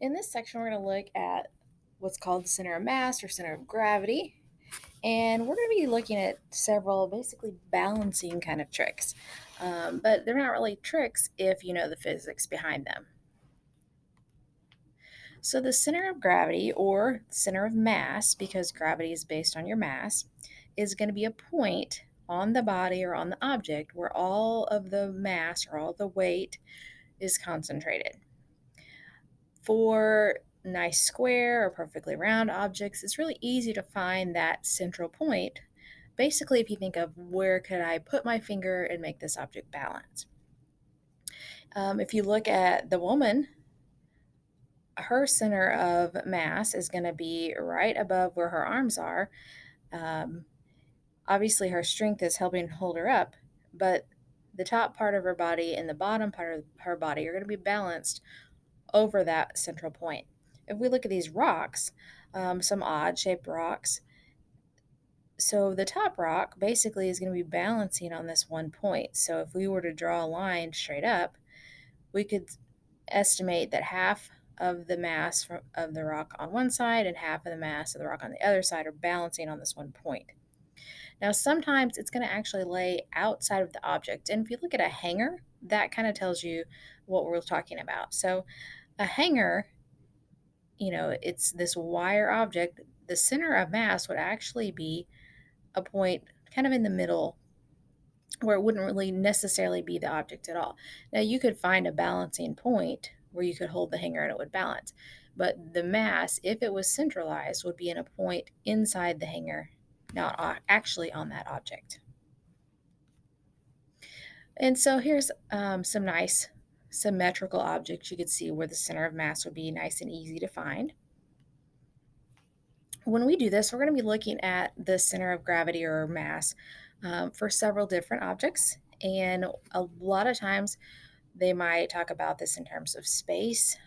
In this section, we're going to look at what's called the center of mass or center of gravity. And we're going to be looking at several basically balancing kind of tricks. But they're not really tricks if you know the physics behind them. So, the center of gravity or center of mass, because gravity is based on your mass, is going to be a point on the body or on the object where all of the mass or all the weight is concentrated. For nice square or perfectly round objects, it's really easy to find that central point. Basically, if you think of where could I put my finger and make this object balance. If you look at the woman, her center of mass is going to be right above where her arms are. Um, Obviously, her strength is helping hold her up, but the top part of her body and the bottom part of her body are going to be balanced over that central point. If we look at these rocks, some odd shaped rocks, so the top rock basically is going to be balancing on this one point. So if we were to draw a line straight up, we could estimate that half of the mass of the rock on one side and half of the mass of the rock on the other side are balancing on this one point. Now, sometimes it's going to actually lay outside of the object. And if you look at a hanger, that kind of tells you what we're talking about. So, a hanger, it's this wire object. The center of mass would actually be a point kind of in the middle where it wouldn't really necessarily be the object at all. Now, you could find a balancing point where you could hold the hanger and it would balance. But the mass, if it was centralized, would be in a point inside the hanger, not actually on that object. And so here's some nice symmetrical objects you could see where the center of mass would be nice and easy to find. When we do this, we're going to be looking at the center of gravity or mass for several different objects. And a lot of times they might talk about this in terms of space.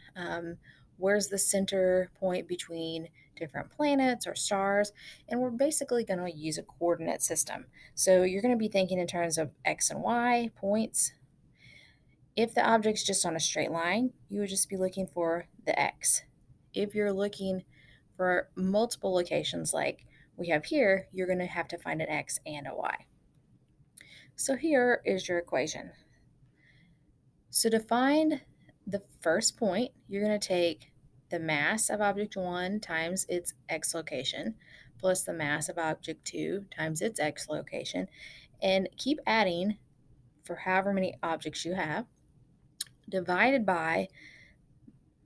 Where's the center point between different planets or stars? And we're basically going to use a coordinate system. So you're going to be thinking in terms of X and Y points. If the object's just on a straight line, you would just be looking for the X. If you're looking for multiple locations like we have here, you're going to have to find an X and a Y. So here is your equation. So to find the first point, you're going to take the mass of object 1 times its X location plus the mass of object 2 times its X location and keep adding for however many objects you have, divided by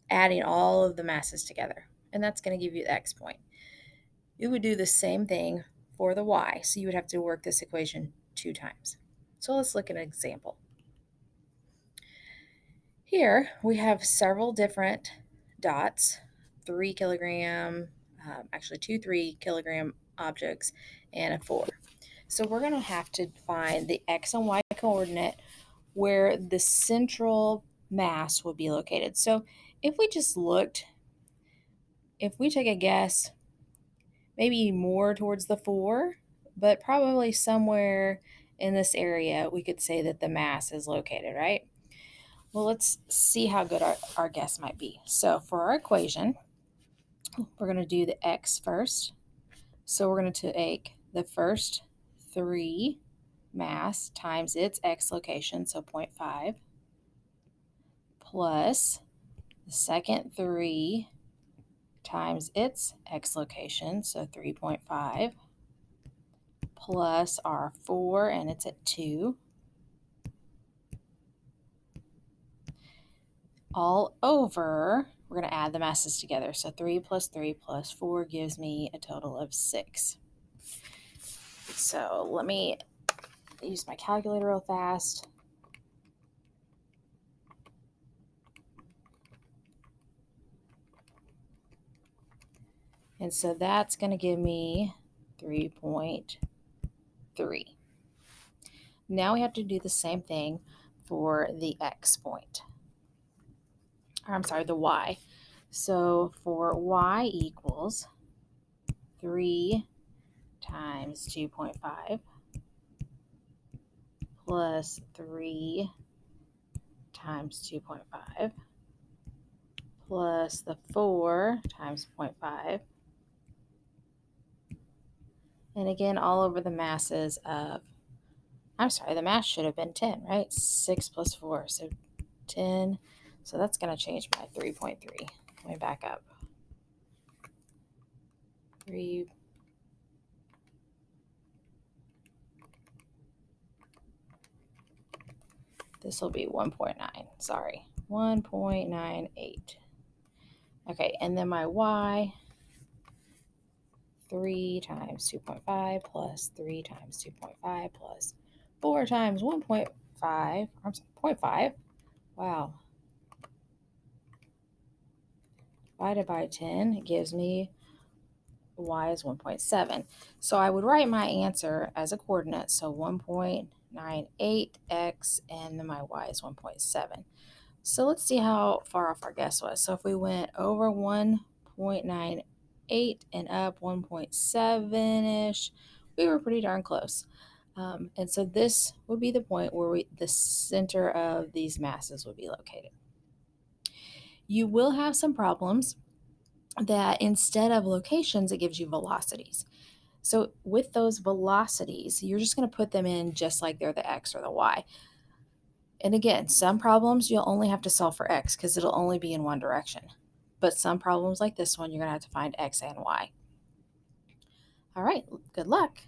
adding all of the masses together. And that's going to give you the X point. You would do the same thing for the Y. So you would have to work this equation 2 times. So let's look at an example. Here we have several different dots, 3 kilogram, actually 2 3 kilogram objects, and a 4. So we're going to have to find the X and Y coordinate where the central mass will be located. So if we just looked, if we take a guess, maybe more towards the 4, but probably somewhere in this area, we could say that the mass is located, right? Well, let's see how good our guess might be. So for our equation, we're going to do the X first. So we're going to take the first 3 mass times its X location, so 0.5, plus the second 3 times its X location, so 3.5, plus our 4, and it's at 2, all over, we're going to add the masses together. So 3 plus 3 plus 4 gives me a total of 6. So let me use my calculator real fast. And so that's going to give me 3.3. Now we have to do the same thing for the X point. Or I'm sorry, the Y. So for Y equals 3 times 2.5 plus 3 times 2.5 plus the 4 times 0.5. And again, all over the masses of, I'm sorry, the mass should have been 10, right? 6 plus 4, so 10. So that's going to change my 3.3. Let me back up. 3. This will be 1.9. Sorry, 1.98. Okay, and then my y, 3 times 2.5 plus 3 times 2.5 plus 4 times 1.5. I'm sorry, 0.5. Wow. Divided by 10 gives me y is 1.7. So I would write my answer as a coordinate. So 1.98x and then my y is 1.7. So let's see how far off our guess was. So if we went over 1.98 and up 1.7-ish, we were pretty darn close. And so this would be the point where the center of these masses would be located. You will have some problems that instead of locations, it gives you velocities. So with those velocities, you're just going to put them in just like they're the x or the y. And again, some problems you'll only have to solve for x because it'll only be in one direction. But some problems like this one, you're going to have to find x and y. All right, good luck.